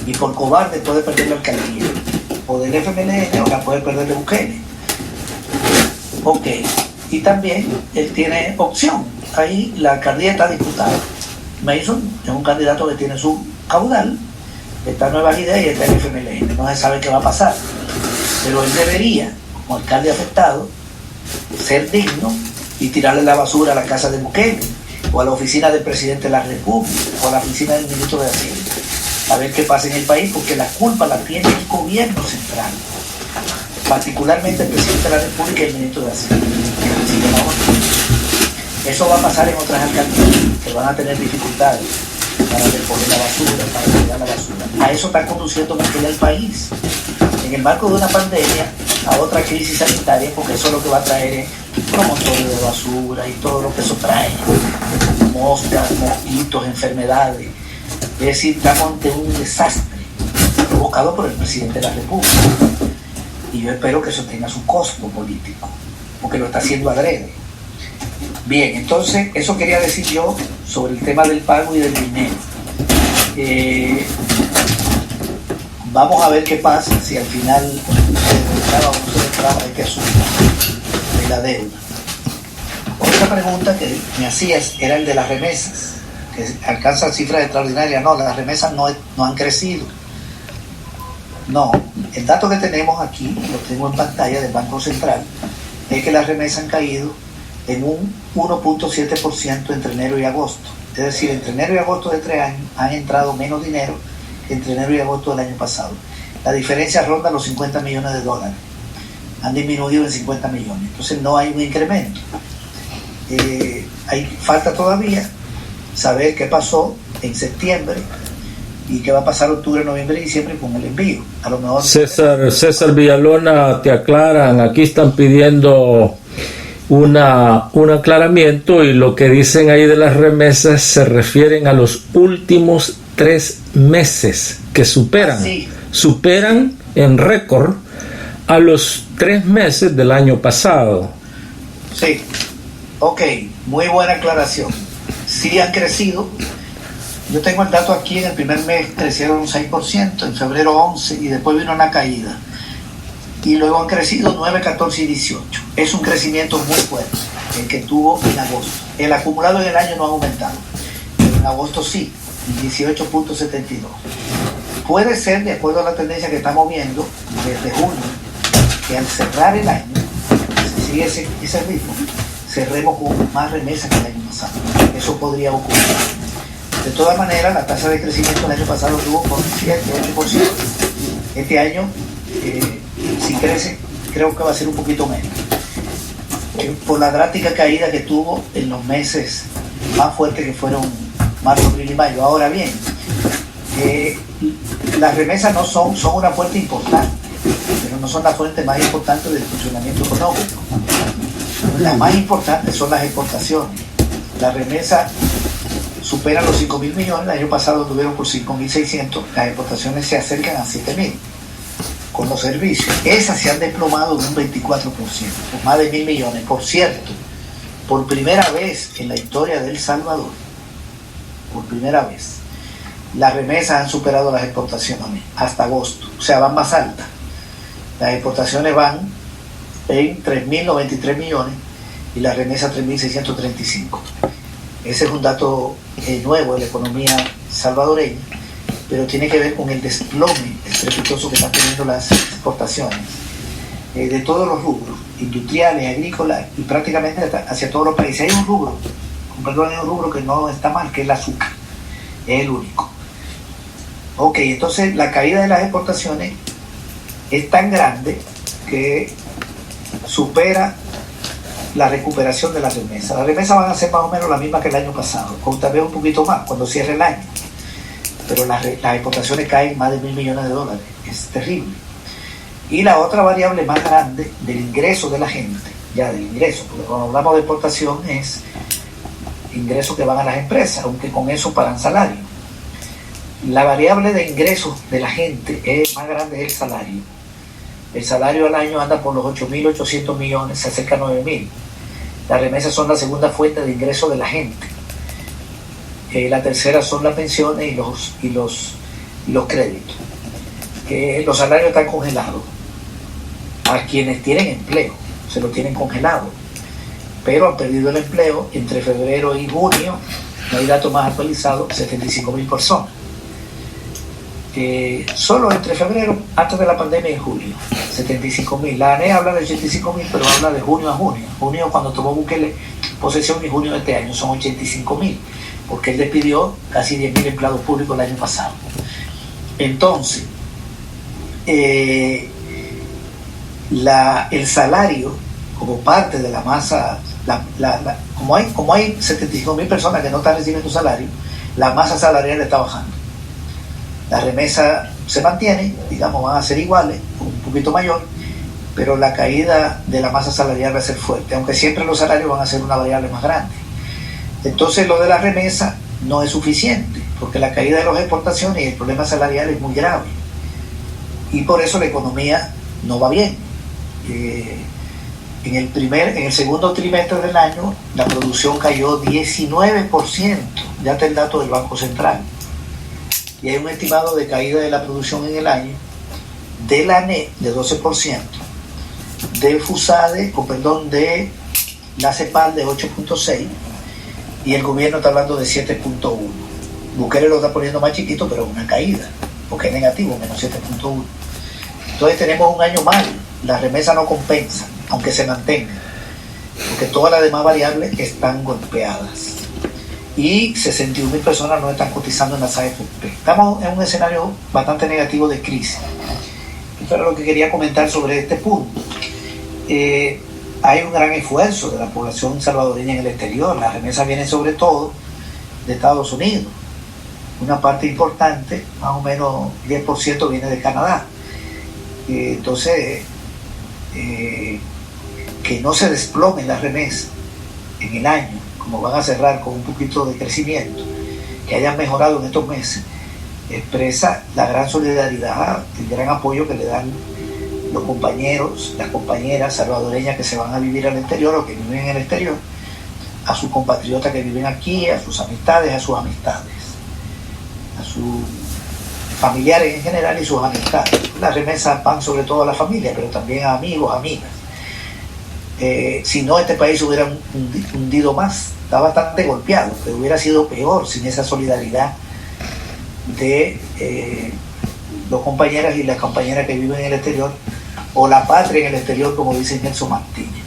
y por cobarde puede perder la alcaldía o del FMLN o la puede perder de Bukele. Ok, y también él tiene opción. Ahí la alcaldía está disputada. Mason es un candidato que tiene su caudal, está Nuevas Ideas y está el FMLN. No se sabe qué va a pasar, pero él debería, como alcalde afectado, ser digno y tirarle la basura a la casa de Bukele o a la oficina del presidente de la República o a la oficina del ministro de Hacienda, a ver qué pasa en el país, porque la culpa la tiene el gobierno central, particularmente el presidente de la República y el ministro de Hacienda. Eso va a pasar en otras alcaldías que van a tener dificultades para recoger la basura, para tirar la basura. A eso está conduciendo Bukele al país, en el marco de una pandemia, a otra crisis sanitaria, porque eso es lo que va a traer es promontorio de basura y todo lo que eso trae, moscas, mosquitos, enfermedades. Es decir, estamos ante un desastre provocado por el presidente de la República, y yo espero que eso tenga su costo político, porque lo está haciendo adrede. Bien, entonces eso quería decir yo sobre el tema del pago y del dinero. Vamos a ver qué pasa si al final se declara o no se declara este asunto de la deuda. Otra pregunta que me hacías era el de las remesas, que alcanzan cifras extraordinarias. No, las remesas no han crecido. No, el dato que tenemos aquí, lo tengo en pantalla del Banco Central, es que las remesas han caído en un 1.7% entre enero y agosto. Es decir, entre enero y agosto de 3 años han entrado menos dinero que entre enero y agosto del año pasado. La diferencia ronda los $50 millones. Han disminuido en 50 millones. Entonces no hay un incremento. Falta todavía saber qué pasó en septiembre y qué va a pasar octubre, noviembre y diciembre con el envío. A lo mejor César Villalona, te aclaran, aquí están pidiendo un aclaramiento, y lo que dicen ahí de las remesas se refieren a los últimos 3 meses que superan en récord a los 3 meses del año pasado. Sí, ok, muy buena aclaración. Sí han crecido. Yo tengo el dato aquí, en el primer mes crecieron un 6%, en febrero 11%, y después vino una caída. Y luego han crecido 9, 14 y 18. Es un crecimiento muy fuerte, el que tuvo en agosto. El acumulado en el año no ha aumentado, pero en agosto sí, 18.72. Puede ser, de acuerdo a la tendencia que estamos viendo desde junio, que al cerrar el año, si sigue ese ritmo, cerremos con más remesas que el año pasado. Eso podría ocurrir. De todas maneras, la tasa de crecimiento el año pasado tuvo por 7, 8%. Este año, si crece, creo que va a ser un poquito menos. Por la drástica caída que tuvo en los meses más fuertes, que fueron marzo, abril y mayo. Ahora bien, las remesas no son una fuente importante, pero no son la fuente más importante del funcionamiento económico. Las más importantes son las exportaciones. Las remesas superan los 5.000 millones, el año pasado tuvieron por 5.600, las exportaciones se acercan a 7.000. Con los servicios, esas se han desplomado de un 24%, por más de 1.000 millones. Por cierto, por primera vez en la historia de El Salvador, por primera vez, las remesas han superado las exportaciones hasta agosto, o sea, van más altas. Las exportaciones van en 3.093 millones y las remesas 3.635. Ese es un dato nuevo de la economía salvadoreña, pero tiene que ver con el desplome estrepitoso que están teniendo las exportaciones de todos los rubros, industriales, agrícolas y prácticamente hacia todos los países. Hay un rubro que no está mal, que es el azúcar, es el único. Ok, entonces la caída de las exportaciones es tan grande que supera la recuperación de las remesas. Las remesas van a ser más o menos las mismas que el año pasado, con tal vez un poquito más cuando cierre el año. Pero las exportaciones caen más de $1.000 millones. Es terrible. Y la otra variable más grande del ingreso de la gente, ya del ingreso, porque cuando hablamos de exportación es ingresos que van a las empresas, aunque con eso pagan salario. La variable de ingresos de la gente más grande es el salario. El salario al año anda por los 8.800 millones, se acerca a 9.000. Las remesas son la segunda fuente de ingreso de la gente. La tercera son las pensiones y y los créditos. Los salarios están congelados. A quienes tienen empleo, se lo tienen congelado, pero han perdido el empleo entre febrero y junio, no hay datos más actualizados, 75.000 personas. Solo entre febrero, antes de la pandemia, y julio, 75.000. La ANE habla de 85.000, pero habla de junio a junio. Junio cuando tomó Bukele posesión y junio de este año son 85.000, porque él despidió casi 10.000 empleados públicos el año pasado. Entonces, el salario como parte de la masa, como hay 75.000 personas que no están recibiendo salario, la masa salarial está bajando. La remesa se mantiene, digamos, van a ser iguales, un poquito mayor, pero la caída de la masa salarial va a ser fuerte, aunque siempre los salarios van a ser una variable más grande. Entonces lo de la remesa no es suficiente, porque la caída de las exportaciones y el problema salarial es muy grave, y por eso la economía no va bien. En el segundo trimestre del año la producción cayó 19%, ya está el dato del Banco Central, y hay un estimado de caída de la producción en el año de la ANE de 12%, de FUSADE, de la CEPAL de 8.6%, y el gobierno está hablando de 7.1%. Bukele lo está poniendo más chiquito, pero una caída, porque es negativo, menos 7.1%. Entonces tenemos un año mal, la remesa no compensa, aunque se mantenga, porque todas las demás variables están golpeadas. Y 61.000 personas no están cotizando en las AFP. Estamos en un escenario bastante negativo de crisis. Eso era lo que quería comentar sobre este punto. Hay un gran esfuerzo de la población salvadoreña en el exterior. Las remesas vienen sobre todo de Estados Unidos. Una parte importante, más o menos 10%, viene de Canadá. Entonces, que no se desplomen las remesas en el año, como van a cerrar con un poquito de crecimiento, que hayan mejorado en estos meses, expresa la gran solidaridad, el gran apoyo que le dan los compañeros, las compañeras salvadoreñas que se van a vivir al exterior o que viven en el exterior, a sus compatriotas que viven aquí, a sus amistades, a sus familiares en general y sus amistades. Las remesas van sobre todo a la familia, pero también a amigos, amigas. Si no, este país se hubiera hundido más. Está bastante golpeado, pero hubiera sido peor sin esa solidaridad de los compañeras y las compañeras que viven en el exterior, o la patria en el exterior, como dice Nelson Martínez.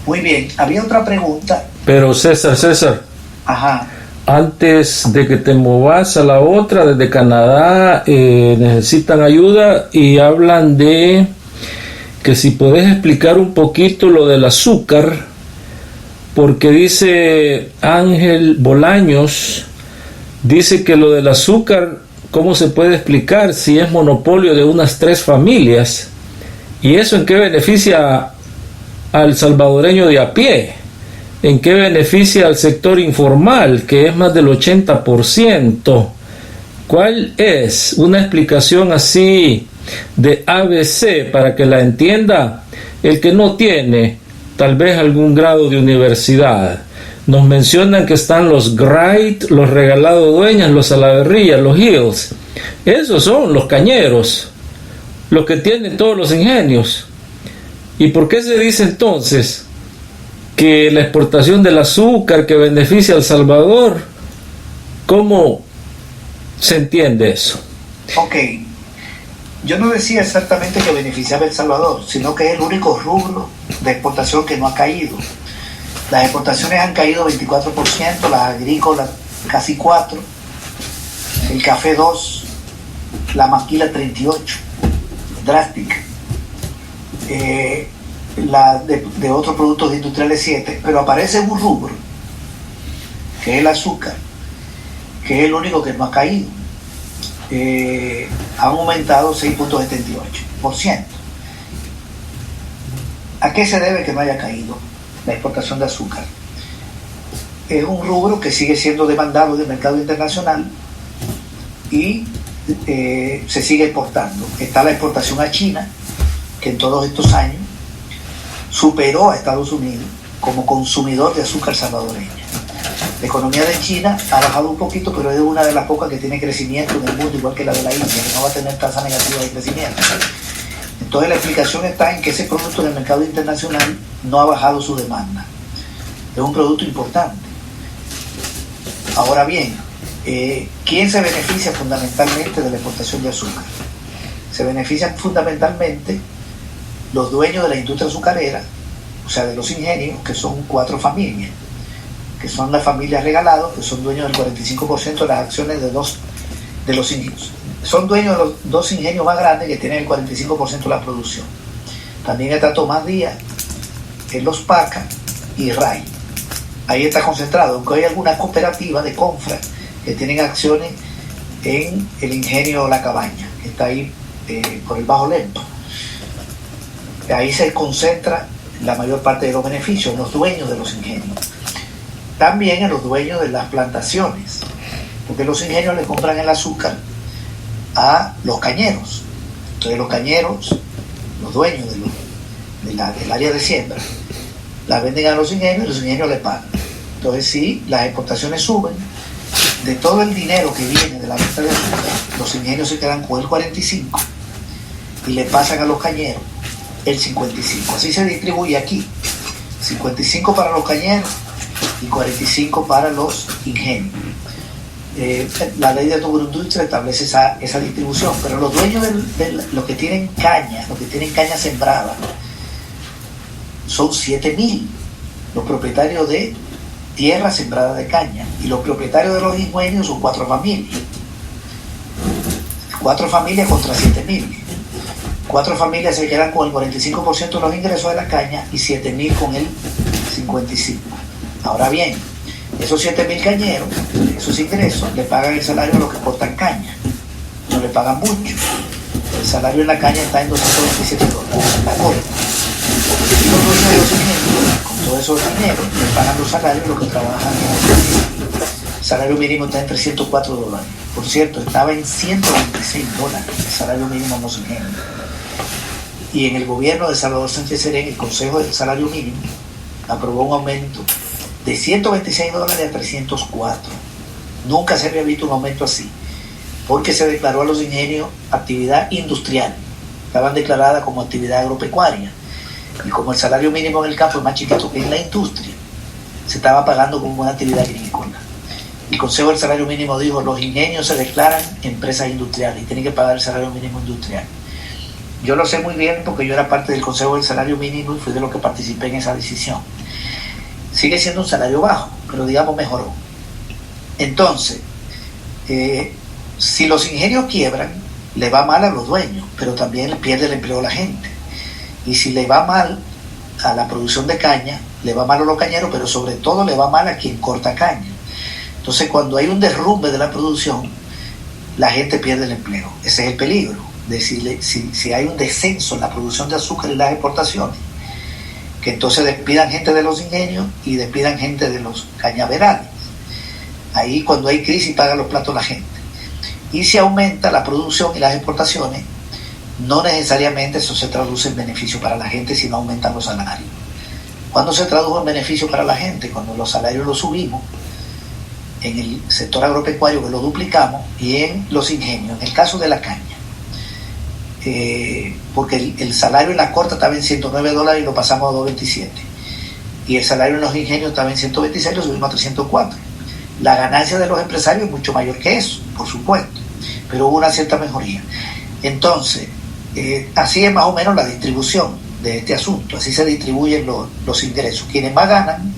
Muy bien, había otra pregunta. Pero César. Ajá. Antes de que te movas a la otra, desde Canadá necesitan ayuda y hablan de que si podés explicar un poquito lo del azúcar, porque dice Ángel Bolaños, dice que lo del azúcar, ¿cómo se puede explicar si es monopolio de unas 3 familias? ¿Y eso en qué beneficia al salvadoreño de a pie? ¿En qué beneficia al sector informal, que es más del 80%? ¿Cuál es una explicación así de ABC para que la entienda el que no tiene tal vez algún grado de universidad? Nos mencionan que están los Great, los Regalado Dueñas, los Salaverría, los Hills. Esos son los cañeros, los que tienen todos los ingenios. ¿Y por qué se dice entonces que la exportación del azúcar que beneficia a El Salvador? ¿Cómo se entiende eso? Ok, yo no decía exactamente que beneficiaba a El Salvador, sino que es el único rubro de exportación que no ha caído. Las exportaciones han caído 24%, las agrícolas casi 4%, el café 2%, la maquila 38%, drástica. De otros productos industriales 7%, pero aparece un rubro, que es el azúcar, que es el único que no ha caído. Ha aumentado 6.78%. ¿A qué se debe que no haya caído la exportación de azúcar? Es un rubro que sigue siendo demandado del mercado internacional y se sigue exportando. Está la exportación a China, que en todos estos años superó a Estados Unidos como consumidor de azúcar salvadoreña. La economía de China ha bajado un poquito, pero es una de las pocas que tiene crecimiento en el mundo, igual que la de la India, que no va a tener tasa negativa de crecimiento. Entonces la explicación está en que ese producto en el mercado internacional no ha bajado su demanda. Es un producto importante. Ahora bien, ¿quién se beneficia fundamentalmente de la exportación de azúcar? Se benefician fundamentalmente los dueños de la industria azucarera, o sea, de los ingenios, que son 4 familias, que son las familias Regalados, que son dueños del 45% de las acciones de los ingenios. Son dueños de los 2 ingenios más grandes que tienen el 45% de la producción. También está Tomás Díaz, Los Paca y RAI. Ahí está concentrado, aunque hay algunas cooperativas de Confra que tienen acciones en el ingenio La Cabaña, que está ahí por el Bajo Lempa. Ahí se concentra la mayor parte de los beneficios, en los dueños de los ingenios. También en los dueños de las plantaciones, porque los ingenios le compran el azúcar a los cañeros. Entonces los cañeros, los dueños del área de siembra, la venden a los ingenios y los ingenios le pagan. Entonces si las exportaciones suben, de todo el dinero que viene de la venta de azúcar, los ingenios se quedan con el 45 y le pasan a los cañeros el 55. Así se distribuye aquí: 55 para los cañeros y 45 para los ingenios. La ley de agroindustria establece esa distribución, pero los dueños de los que tienen caña sembrada, son 7.000 los propietarios de tierra sembrada de caña, y los propietarios de los ingenios son 4 familias. 4 familias contra 7.000. 4 familias se quedan con el 45% de los ingresos de la caña y 7.000 con el 55%. Ahora bien, esos 7.000 cañeros, esos ingresos, le pagan el salario a los que cortan caña. No le pagan mucho. El salario en la caña está en $227 la corta. Y los dueños de los ingenios, con todos esos dineros, le pagan los salarios a los que trabajan en el ingeniero. El salario mínimo está en $304. Por cierto, estaba en $126 el salario mínimo en los ingenios. Y en el gobierno de Salvador Sánchez Serén, el Consejo del Salario Mínimo aprobó un aumento de $126 a $304. Nunca se había visto un aumento así, porque se declaró a los ingenios actividad industrial. Estaban declaradas como actividad agropecuaria. Y como el salario mínimo en el campo es más chiquito que en la industria, se estaba pagando como una actividad agrícola. El Consejo del Salario Mínimo dijo: los ingenios se declaran empresas industriales y tienen que pagar el salario mínimo industrial. Yo lo sé muy bien porque yo era parte del Consejo del Salario Mínimo y fui de los que participé en esa decisión. Sigue siendo un salario bajo, pero digamos mejoró. Entonces, si los ingenios quiebran, le va mal a los dueños, pero también pierde el empleo a la gente. Y si le va mal a la producción de caña, le va mal a los cañeros, pero sobre todo le va mal a quien corta caña. Entonces, cuando hay un derrumbe de la producción, la gente pierde el empleo. Ese es el peligro. De si hay un descenso en la producción de azúcar y las exportaciones, que entonces despidan gente de los ingenios y despidan gente de los cañaverales. Ahí, cuando hay crisis, paga los platos la gente. Y si aumenta la producción y las exportaciones, no necesariamente eso se traduce en beneficio para la gente si no aumentan los salarios. ¿Cuándo se tradujo en beneficio para la gente? Cuando los salarios los subimos en el sector agropecuario, que lo duplicamos, y en los ingenios, en el caso de la caña. Porque el salario en la corta estaba en $109 y lo pasamos a $227. Y el salario en los ingenios estaba en 126 y lo subimos a 304. La ganancia de los empresarios es mucho mayor que eso, por supuesto, pero hubo una cierta mejoría. Entonces, así es más o menos la distribución de este asunto. Así se distribuyen los ingresos. Quienes más ganan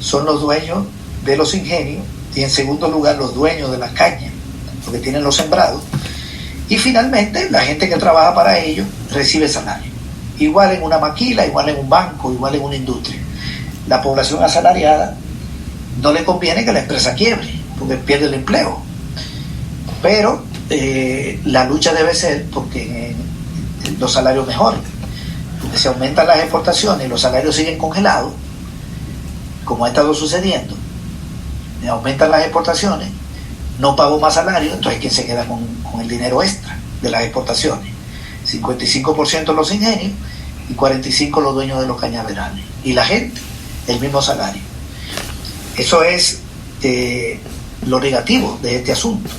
son los dueños de los ingenios, y en segundo lugar los dueños de las cañas, porque tienen los sembrados, y finalmente la gente que trabaja para ellos recibe salario. Igual en una maquila, igual en un banco, igual en una industria. La población asalariada no le conviene que la empresa quiebre, porque pierde el empleo. Pero la lucha debe ser porque los salarios mejoren. Porque si aumentan las exportaciones y los salarios siguen congelados, como ha estado sucediendo, aumentan las exportaciones, no pago más salario, entonces ¿quién se queda con el dinero extra de las exportaciones? 55% los ingenios y 45% los dueños de los cañaverales. Y la gente, el mismo salario. Eso es lo negativo de este asunto.